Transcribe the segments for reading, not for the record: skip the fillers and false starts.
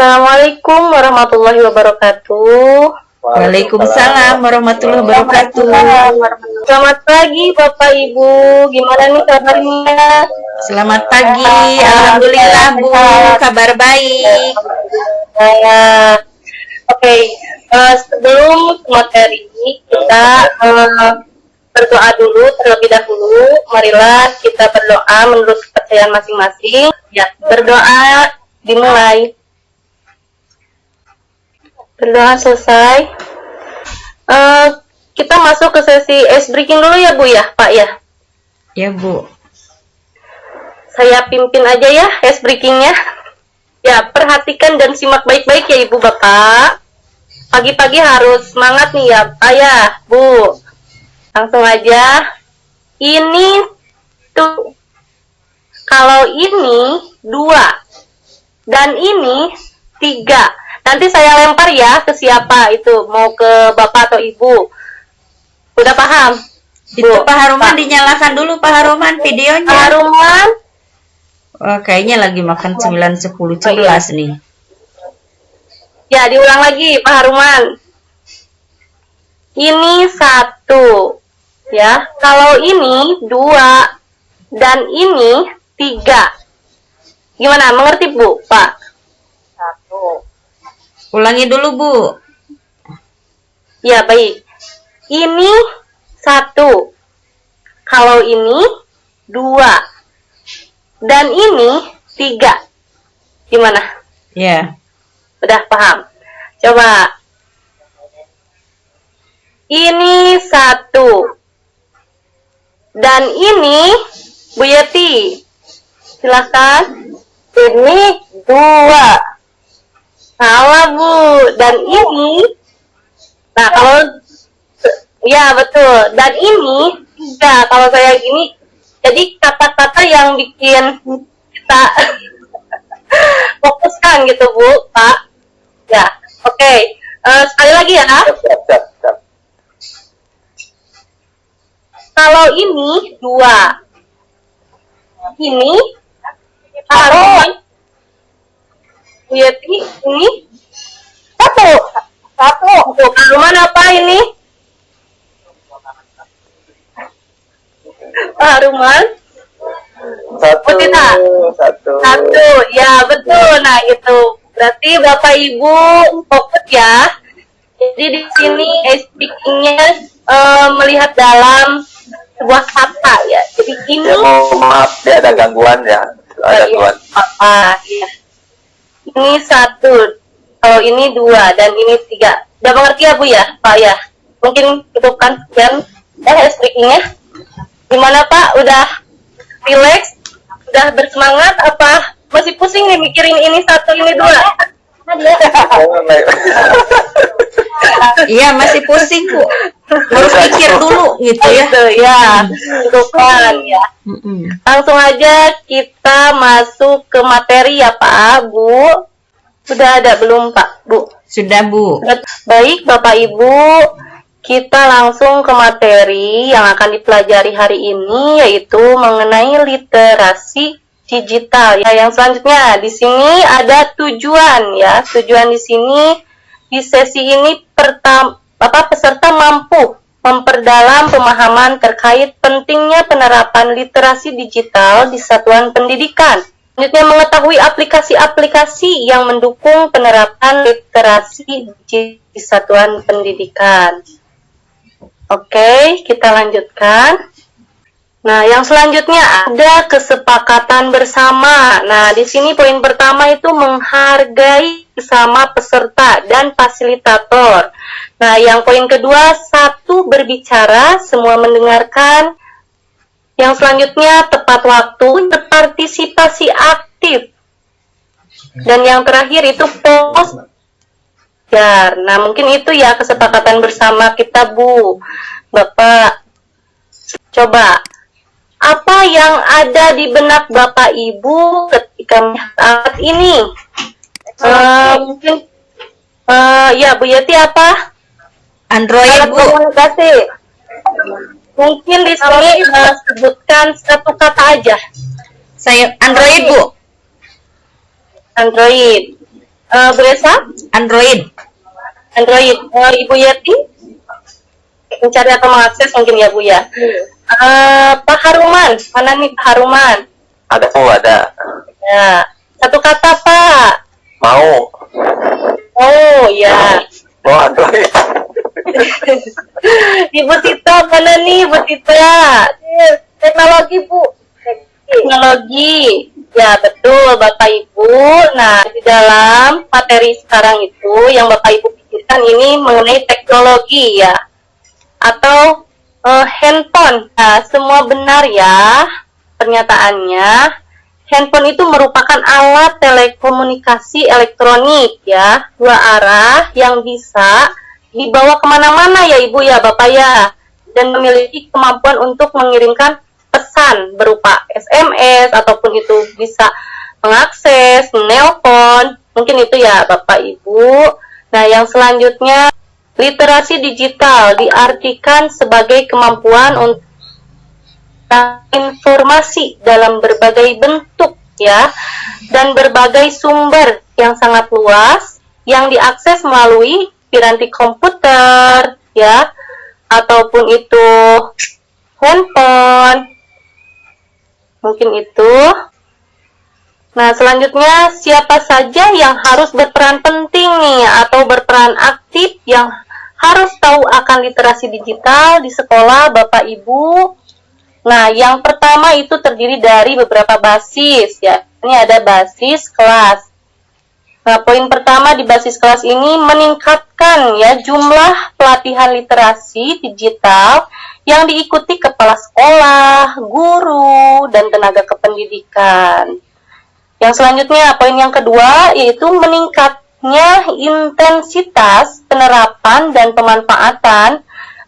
Assalamualaikum warahmatullahi wabarakatuh. Waalaikumsalam warahmatullahi wabarakatuh. Selamat pagi Bapak Ibu, gimana nih kabarnya? Selamat pagi, alhamdulillah Bu, kabar baik. Oke, sebelum materi kita berdoa dulu terlebih dahulu. Marilah kita berdoa menurut kepercayaan masing-masing. Ya, berdoa dimulai. Berdoa selesai. Kita masuk ke sesi ice breaking dulu ya Bu ya, Pak ya. Ya Bu. Saya pimpin aja ya ice breakingnya. Ya, perhatikan dan simak baik-baik ya Ibu Bapak. Pagi-pagi harus semangat nih ya Pak ya, Bu. Langsung aja. Ini tuh. Kalau ini 2 dan ini 3. Nanti saya lempar ya ke siapa itu, mau ke Bapak atau Ibu. Udah paham? Itu Pak Haruman dinyalakan dulu Pak Haruman videonya. Pak Haruman. Wah, kayaknya lagi makan 9, 10, 11 nih. Ya, diulang lagi Pak Haruman. Ini 1. Ya, kalau ini 2 dan ini 3. Gimana? Mengerti Bu, Pak? 1. Ulangi dulu Bu. Ya, baik. Ini 1. Kalau ini 2. Dan ini 3. Gimana? Ya. Udah paham? Coba. Ini 1. Dan ini Bu Yeti. Silahkan. Ini 2. Salah Bu. Dan ini. Nah kalau. Ya betul. Dan ini 3. Kalau saya gini. Jadi kata-kata yang bikin kita fokuskan gitu Bu, Pak. Ya, oke. Sekali lagi ya. Kalau ini 2. Ini harus ini 1. Haruman apa ini? Haruman 1. Ya betul. Nah itu berarti Bapak Ibu fokus ya. Jadi di sini speakingnya melihat dalam sebuah kata ya. Jadi ini. Ya, maaf dia ada gangguan ya. Ada gangguan. Ya. Ini 1. Kalau ini 2 dan ini 3. Udah mengerti ya Bu ya, Pak ya? Mungkin cukupkan sekian speakingnya. Gimana Pak? Udah relax? Udah bersemangat? Apa masih pusing nih mikirin ini 1, ini 2? Iya, masih pusing Bu. Harus pikir dulu gitu ya. Ya, cukupkan ya. Langsung aja kita masuk ke materi ya Pak, Bu. Sudah ada belum Pak, Bu? Sudah Bu. Baik Bapak Ibu, kita langsung ke materi yang akan dipelajari hari ini, yaitu mengenai literasi digital. Ya, yang selanjutnya di sini ada tujuan ya. Tujuan di sini di sesi ini peserta mampu memperdalam pemahaman terkait pentingnya penerapan literasi digital di satuan pendidikan. Selanjutnya mengetahui aplikasi-aplikasi yang mendukung penerapan literasi di satuan pendidikan. Oke, kita lanjutkan. Nah, yang selanjutnya ada kesepakatan bersama. Nah, di sini poin pertama itu menghargai bersama peserta dan fasilitator. Nah, yang poin kedua, 1 berbicara, semua mendengarkan. Yang selanjutnya tepat waktu, berpartisipasi aktif. Dan yang terakhir itu fokus. Nah, mungkin itu ya kesepakatan bersama kita Bu, Bapak. Coba, apa yang ada di benak Bapak Ibu ketika melihat alat ini? Mungkin, ya Bu Yeti apa? Android alat Bu. komunikasi. Mungkin di sini sebutkan 1 kata aja. Saya Android Bu. Android. Bu Esa, Android. Android. Ibu Yeti, mencari atau mengakses mungkin ya Bu ya. Pak Haruman, mana nih Pak Haruman? Ada Bu, ada. Ya, satu kata Pak. Mau. Oh ya. Mau Android. Ibu Tita, mana nih Ibu Tita? Teknologi, Bu. Teknologi. Ya, betul Bapak Ibu. Nah, di dalam materi sekarang itu yang Bapak Ibu pikirkan ini mengenai teknologi ya. Atau handphone. Nah, semua benar ya pernyataannya. Handphone itu merupakan alat telekomunikasi elektronik ya, dua arah yang bisa dibawa kemana-mana ya Ibu ya Bapak ya, dan memiliki kemampuan untuk mengirimkan pesan berupa SMS ataupun itu bisa mengakses, menelpon, mungkin itu ya Bapak Ibu. Nah, yang selanjutnya, literasi digital diartikan sebagai kemampuan untuk informasi dalam berbagai bentuk ya, dan berbagai sumber yang sangat luas yang diakses melalui piranti komputer ya, ataupun itu handphone, mungkin itu. Nah, selanjutnya, siapa saja yang harus berperan penting nih atau berperan aktif yang harus tahu akan literasi digital di sekolah Bapak Ibu? Nah, yang pertama itu terdiri dari beberapa basis ya. Ini ada basis kelas. Nah, poin pertama di basis kelas ini meningkatkan ya jumlah pelatihan literasi digital yang diikuti kepala sekolah, guru, dan tenaga kependidikan. Yang selanjutnya, poin yang kedua yaitu meningkatnya intensitas penerapan dan pemanfaatan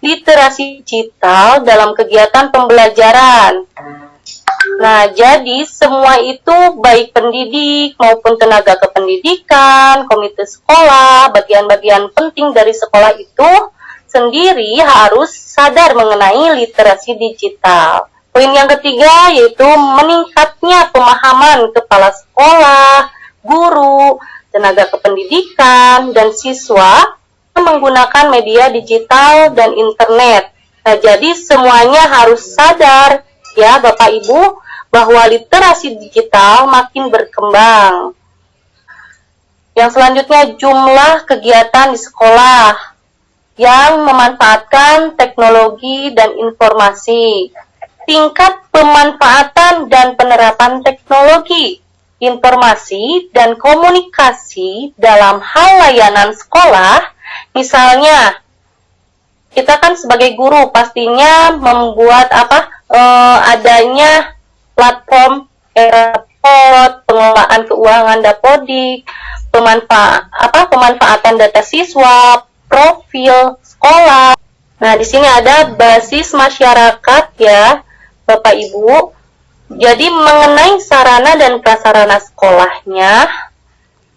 literasi digital dalam kegiatan pembelajaran. Nah, jadi semua itu baik pendidik maupun tenaga kependidikan, komite sekolah, bagian-bagian penting dari sekolah itu sendiri harus sadar mengenai literasi digital. Poin yang ketiga yaitu meningkatnya pemahaman kepala sekolah, guru, tenaga kependidikan, dan siswa menggunakan media digital dan internet. Nah, jadi semuanya harus sadar ya Bapak Ibu bahwa literasi digital makin berkembang. Yang selanjutnya, jumlah kegiatan di sekolah yang memanfaatkan teknologi dan informasi. Tingkat pemanfaatan dan penerapan teknologi, informasi, dan komunikasi dalam hal layanan sekolah. Misalnya, kita kan sebagai guru pastinya membuat adanya platform raport, pengelolaan keuangan Dapodik, pemanfaatan data siswa, profil sekolah. Nah, di sini ada basis masyarakat ya, Bapak Ibu. Jadi mengenai sarana dan prasarana sekolahnya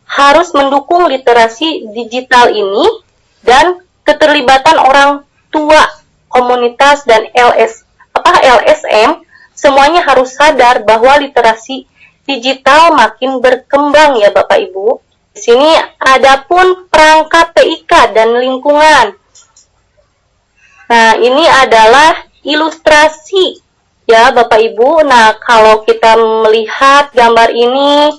harus mendukung literasi digital ini dan keterlibatan orang tua, komunitas, dan LSM, semuanya harus sadar bahwa literasi digital makin berkembang ya Bapak Ibu. Di sini ada pun perangkat TIK dan lingkungan. Nah, ini adalah ilustrasi ya Bapak Ibu. Nah, kalau kita melihat gambar ini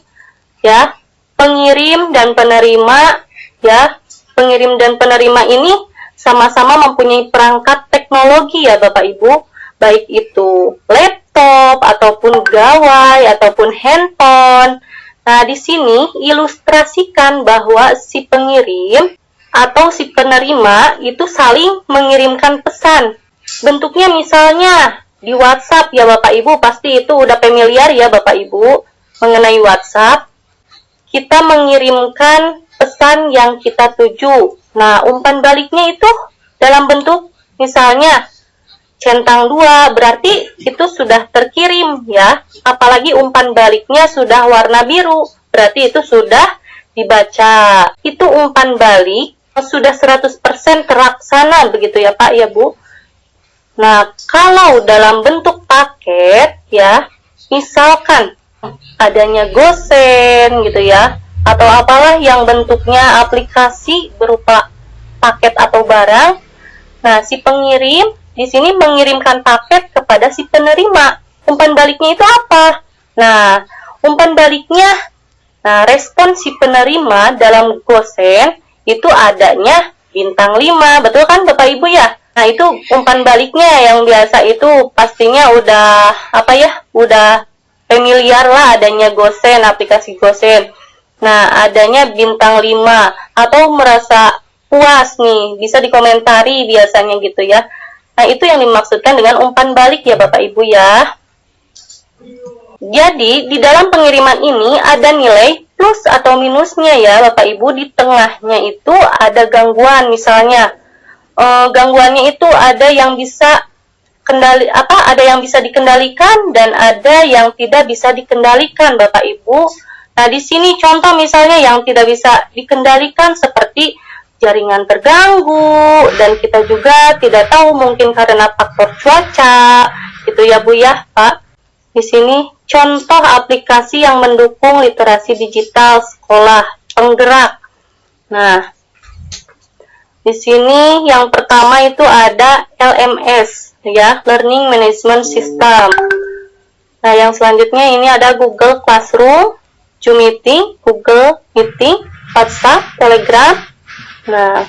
ya, pengirim dan penerima ya, pengirim dan penerima ini sama-sama mempunyai perangkat teknologi ya Bapak Ibu, baik itu laptop ataupun gawai ataupun handphone. Nah, di sini ilustrasikan bahwa si pengirim atau si penerima itu saling mengirimkan pesan. Bentuknya misalnya di WhatsApp ya Bapak Ibu, pasti itu udah familiar ya Bapak Ibu mengenai WhatsApp. Kita mengirimkan pesan yang kita tuju. Nah, umpan baliknya itu dalam bentuk misalnya centang 2, berarti itu sudah terkirim ya. Apalagi umpan baliknya sudah warna biru, berarti itu sudah dibaca. Itu umpan balik sudah 100% terlaksana begitu ya Pak ya Bu. Nah, kalau dalam bentuk paket ya, misalkan adanya gosen gitu ya, atau apalah yang bentuknya aplikasi berupa paket atau barang. Nah, si pengirim di sini mengirimkan paket kepada si penerima. Umpan baliknya itu apa? Nah, umpan baliknya, respon si penerima dalam Gosen itu adanya bintang 5, betul kan Bapak Ibu ya? Nah, itu umpan baliknya yang biasa itu pastinya udah udah familiar lah adanya Gosen, aplikasi Gosen. Nah, adanya bintang 5 atau merasa puas nih, bisa dikomentari biasanya gitu ya. Nah, itu yang dimaksudkan dengan umpan balik ya Bapak Ibu ya. Jadi, di dalam pengiriman ini ada nilai plus atau minusnya ya Bapak Ibu. Di tengahnya itu ada gangguan, misalnya gangguannya itu ada yang bisa ada yang bisa dikendalikan dan ada yang tidak bisa dikendalikan Bapak Ibu. Nah, di sini contoh misalnya yang tidak bisa dikendalikan seperti jaringan terganggu, dan kita juga tidak tahu mungkin karena faktor cuaca, gitu ya Bu ya Pak. Di sini contoh aplikasi yang mendukung literasi digital sekolah penggerak. Nah, di sini yang pertama itu ada LMS ya, Learning Management System. Nah, yang selanjutnya ini ada Google Classroom, Zoom Meeting, Google Meeting, WhatsApp, Telegram. Nah,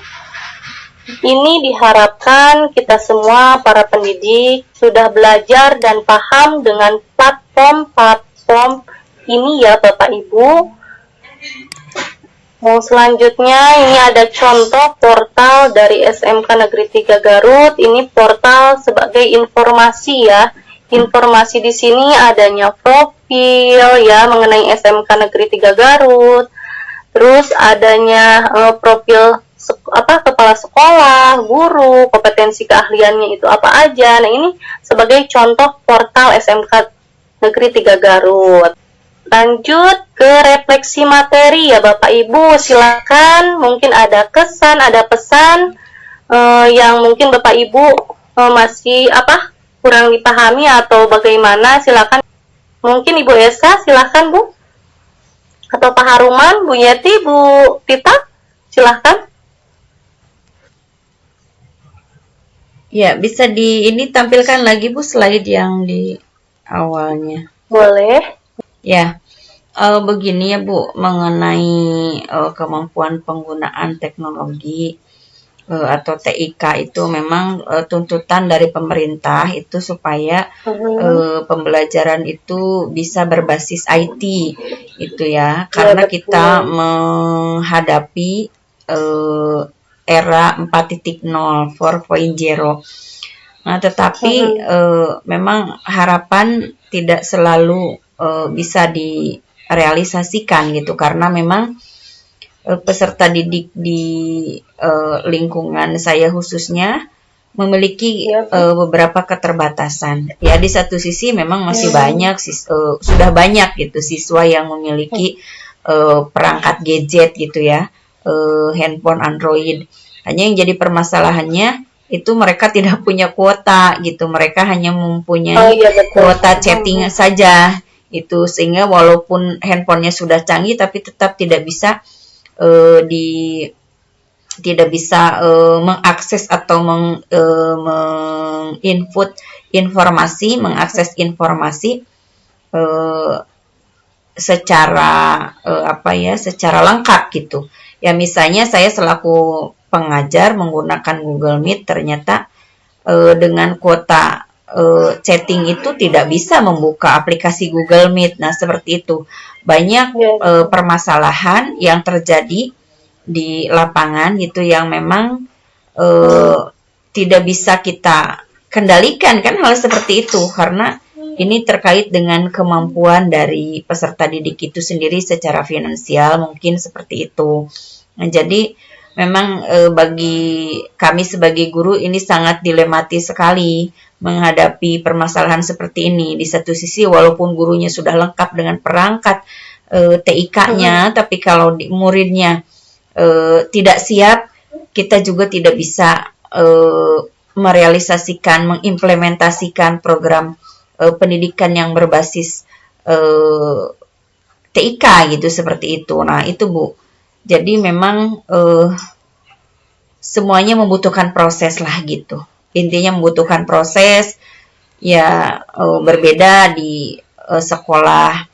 ini diharapkan kita semua para pendidik sudah belajar dan paham dengan platform ini ya Bapak Ibu. Selanjutnya ini ada contoh portal dari SMK Negeri 3 Garut. Ini portal sebagai informasi ya. Informasi di sini adanya profil ya mengenai SMK Negeri 3 Garut. Terus adanya profil kepala sekolah, guru, kompetensi keahliannya itu apa aja. Nah, ini sebagai contoh portal SMK Negeri 3 Garut. Lanjut ke refleksi materi ya Bapak Ibu. Silakan, mungkin ada kesan, ada pesan yang mungkin Bapak Ibu masih kurang dipahami atau bagaimana. Silakan. Mungkin Ibu Esa, silakan Bu. Atau Pak Haruman, Bu Yeti, Bu Tita, silahkan. Ya, bisa ini tampilkan lagi Bu slide yang di awalnya. Boleh. Ya, begini ya Bu, mengenai kemampuan penggunaan teknologi atau TIK itu memang tuntutan dari pemerintah itu supaya pembelajaran itu bisa berbasis IT itu ya, karena kita menghadapi era 4.0 4.0. Nah, tetapi memang harapan tidak selalu bisa direalisasikan gitu, karena memang peserta didik di lingkungan saya khususnya memiliki beberapa keterbatasan. Ya, di satu sisi memang masih banyak sudah banyak gitu siswa yang memiliki perangkat gadget gitu ya, handphone Android. Hanya yang jadi permasalahannya itu mereka tidak punya kuota gitu. Mereka hanya mempunyai kuota chatting saja itu, sehingga walaupun handphonenya sudah canggih tapi tetap tidak bisa mengakses atau menginput informasi, mengakses informasi secara lengkap gitu. Ya, misalnya saya selaku pengajar menggunakan Google Meet, ternyata dengan kuota chatting itu tidak bisa membuka aplikasi Google Meet. Nah, seperti itu. Banyak permasalahan yang terjadi di lapangan gitu yang memang tidak bisa kita kendalikan kan hal seperti itu, karena ini terkait dengan kemampuan dari peserta didik itu sendiri secara finansial, mungkin seperti itu. Nah, jadi memang bagi kami sebagai guru ini sangat dilematis sekali menghadapi permasalahan seperti ini. Di satu sisi walaupun gurunya sudah lengkap dengan perangkat TIK-nya, tapi kalau muridnya tidak siap, kita juga tidak bisa merealisasikan, mengimplementasikan program pendidikan yang berbasis TIK gitu seperti itu. Nah, itu Bu. Jadi memang semuanya membutuhkan proses lah gitu. Intinya membutuhkan proses ya, berbeda di sekolah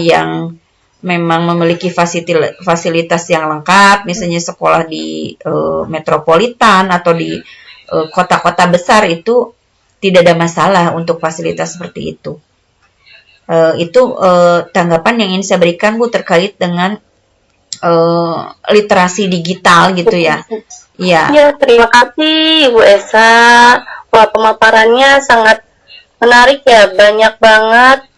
yang memang memiliki fasilitas yang lengkap, misalnya sekolah di metropolitan atau di kota-kota besar itu tidak ada masalah untuk fasilitas seperti itu. Itu tanggapan yang ingin saya berikan Bu terkait dengan literasi digital gitu ya. Iya. Ya, terima kasih Ibu Esa. Wah, pemaparannya sangat menarik ya, banyak banget.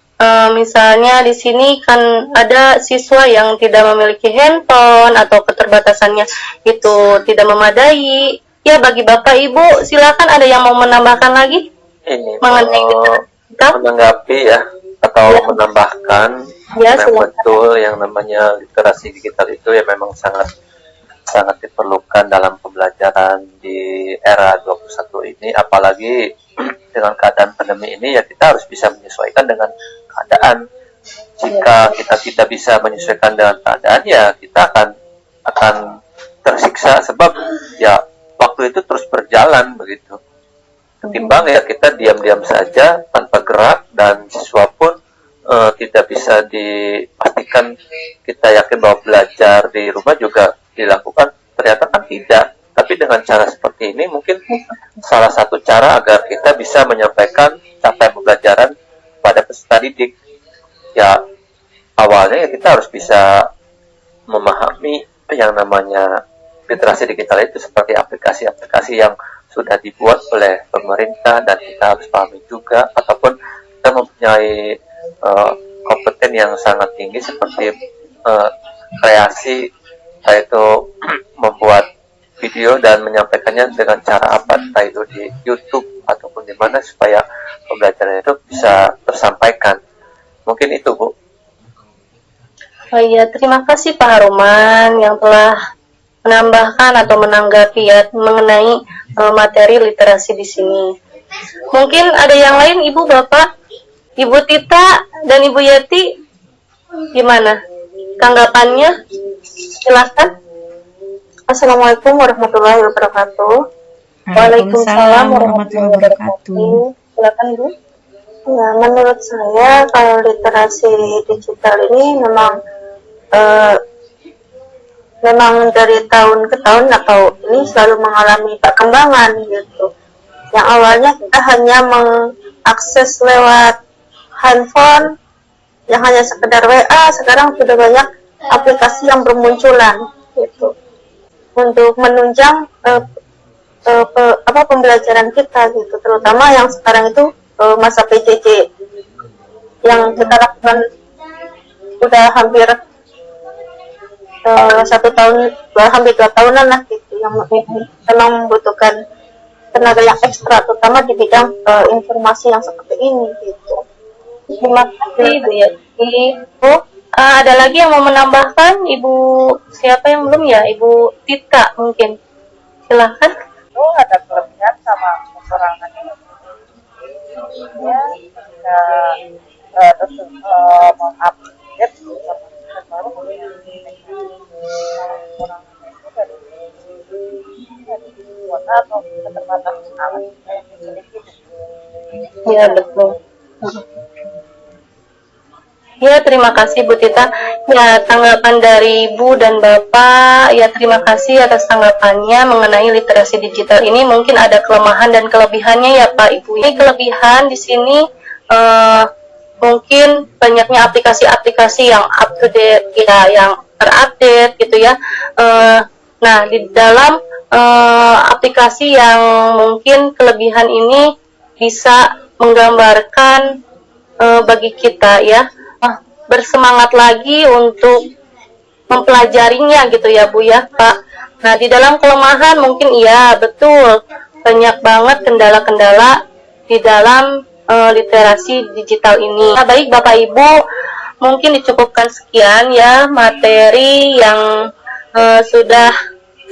Misalnya di sini kan ada siswa yang tidak memiliki handphone atau keterbatasannya itu tidak memadai. Ya, bagi Bapak Ibu, silakan ada yang mau menambahkan lagi Ini mengenai mau digital? menanggapi ya atau menambahkan, Ya, memang silakan. betul yang namanya literasi digital itu ya memang sangat diperlukan dalam pembelajaran di era 21 ini, apalagi dengan keadaan pandemi ini ya kita harus bisa menyesuaikan dengan keadaan. Jika kita tidak bisa menyesuaikan dengan keadaan ya kita akan tersiksa, sebab ya waktu itu terus berjalan begitu. Ketimbang ya kita diam-diam saja tanpa gerak dan siswa pun tidak bisa dipastikan, kita yakin bahwa belajar di rumah juga dilakukan, ternyata kan tidak. Tapi dengan cara seperti ini mungkin salah satu cara agar kita bisa menyampaikan capaian pembelajaran pada peserta didik. Ya awalnya ya kita harus bisa memahami yang namanya literasi digital itu seperti aplikasi-aplikasi yang sudah dibuat oleh pemerintah dan kita harus pahami juga, ataupun kita mempunyai kompeten yang sangat tinggi seperti kreasi, yaitu membuat video dan menyampaikannya dengan cara apa, entah itu di YouTube ataupun di mana, supaya pembelajaran itu bisa tersampaikan. Mungkin itu Bu. Oh iya, terima kasih Pak Haruman yang telah menambahkan atau menanggapi ya mengenai materi literasi di sini. Mungkin ada yang lain Ibu, Bapak, Ibu Tita dan Ibu Yati, gimana tanggapannya? Silakan. Assalamualaikum warahmatullahi wabarakatuh. Waalaikumsalam warahmatullahi wabarakatuh. Silakan Ibu. Ya, menurut saya kalau literasi digital ini memang dari tahun ke tahun atau ini selalu mengalami perkembangan gitu. Yang awalnya kita hanya mengakses lewat handphone yang hanya sekedar WA, sekarang sudah banyak aplikasi yang bermunculan gitu untuk menunjang pembelajaran kita gitu, terutama yang sekarang itu masa PJJ yang kita lakukan udah hampir 1 tahun, hampir 2 tahunan lah gitu, yang memang membutuhkan tenaga yang ekstra, terutama di bidang informasi yang seperti ini gitu. Terima kasih Ibu Yati. Bu, ada lagi yang mau menambahkan? Ibu siapa yang belum ya? Ibu Tita mungkin. Silahkan. Itu ada kelebihan sama kekurangannya. Ya, ketika terus mengupdate informasi baru, kekurangannya itu dari kuota atau keterbatasan alat yang dimiliki. Ya, betul. Ya, terima kasih Bu Tita. Ya, tanggapan dari Ibu dan Bapak, ya terima kasih atas tanggapannya mengenai literasi digital ini. Mungkin ada kelemahan dan kelebihannya ya Pak Ibu. Ini kelebihan di sini mungkin banyaknya aplikasi-aplikasi yang up to date, ya, yang terupdate gitu ya. Nah, di dalam aplikasi yang mungkin kelebihan ini bisa menggambarkan bagi kita ya, bersemangat lagi untuk mempelajarinya gitu ya Bu ya Pak. Nah, di dalam kelemahan mungkin iya betul banyak banget kendala-kendala di dalam literasi digital ini. Nah, baik Bapak Ibu, mungkin dicukupkan sekian ya materi yang sudah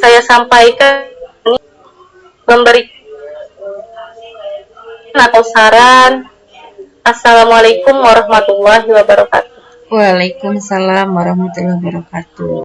saya sampaikan, memberi atau saran. Assalamualaikum warahmatullahi wabarakatuh. Waalaikumsalam warahmatullahi wabarakatuh.